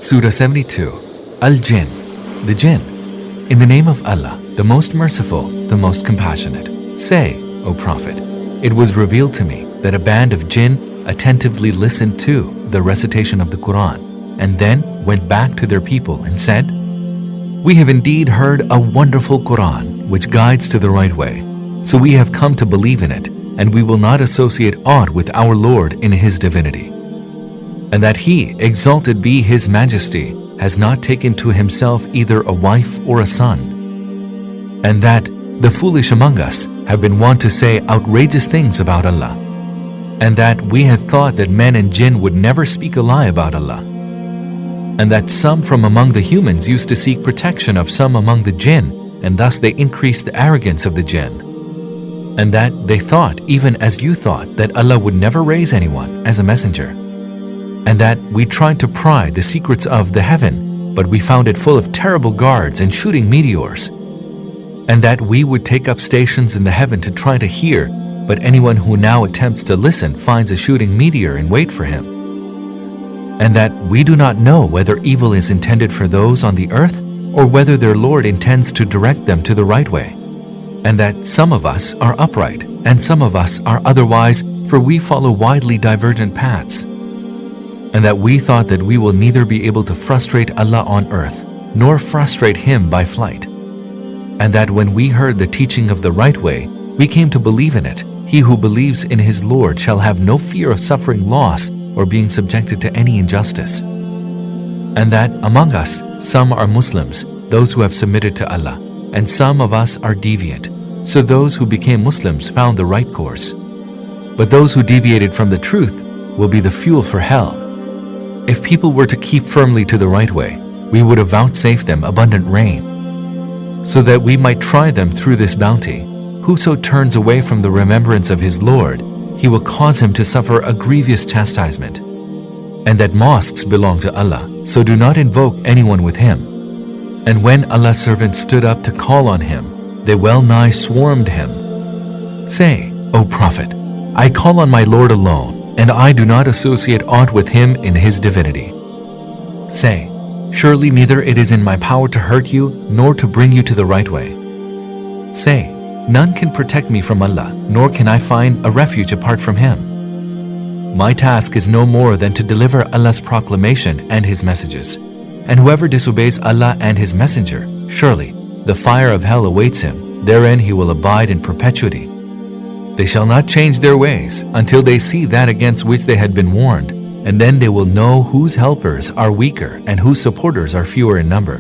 Surah 72, Al-Jinn, the Jinn. In the name of Allah, the most merciful, the most compassionate. Say, O Prophet, it was revealed to me that a band of jinn attentively listened to the recitation of the Qur'an and then went back to their people and said, "We have indeed heard a wonderful Qur'an which guides to the right way. So we have come to believe in it, and we will not associate aught with our Lord in His divinity. And that He, exalted be His majesty, has not taken to Himself either a wife or a son. And that the foolish among us have been wont to say outrageous things about Allah. And that we had thought that men and jinn would never speak a lie about Allah. And that some from among the humans used to seek protection of some among the jinn, and thus they increased the arrogance of the jinn. And that they thought, even as you thought, that Allah would never raise anyone as a messenger. And that we tried to pry the secrets of the heaven, but we found it full of terrible guards and shooting meteors. And that we would take up stations in the heaven to try to hear, but anyone who now attempts to listen finds a shooting meteor in wait for him. And that we do not know whether evil is intended for those on the earth, or whether their Lord intends to direct them to the right way. And that some of us are upright, and some of us are otherwise, for we follow widely divergent paths. And that we thought that we will neither be able to frustrate Allah on earth, nor frustrate Him by flight. And that when we heard the teaching of the right way, we came to believe in it. He who believes in his Lord shall have no fear of suffering loss or being subjected to any injustice. And that among us, some are Muslims, those who have submitted to Allah, and some of us are deviant. So those who became Muslims found the right course. But those who deviated from the truth will be the fuel for hell. If people were to keep firmly to the right way, we would have vouchsafed them abundant rain, so that we might try them through this bounty. Whoso turns away from the remembrance of his Lord, He will cause him to suffer a grievous chastisement. And that mosques belong to Allah, so do not invoke anyone with Him. And when Allah's servants stood up to call on Him, they well nigh swarmed Him. Say, O Prophet, I call on my Lord alone, and I do not associate aught with Him in His divinity. Say, surely neither it is in my power to hurt you, nor to bring you to the right way. Say, none can protect me from Allah, nor can I find a refuge apart from Him. My task is no more than to deliver Allah's proclamation and His messages. And whoever disobeys Allah and His messenger, surely the fire of hell awaits him, therein he will abide in perpetuity. They shall not change their ways until they see that against which they had been warned, and then they will know whose helpers are weaker and whose supporters are fewer in number.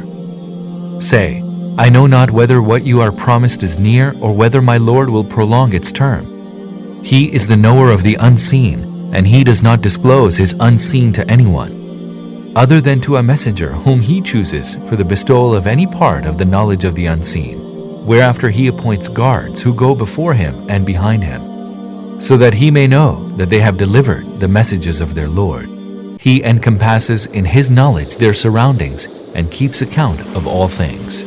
Say, I know not whether what you are promised is near or whether my Lord will prolong its term. He is the knower of the unseen, and He does not disclose His unseen to anyone, other than to a messenger whom He chooses for the bestowal of any part of the knowledge of the unseen, whereafter He appoints guards who go before Him and behind Him, so that He may know that they have delivered the messages of their Lord. He encompasses in His knowledge their surroundings and keeps account of all things.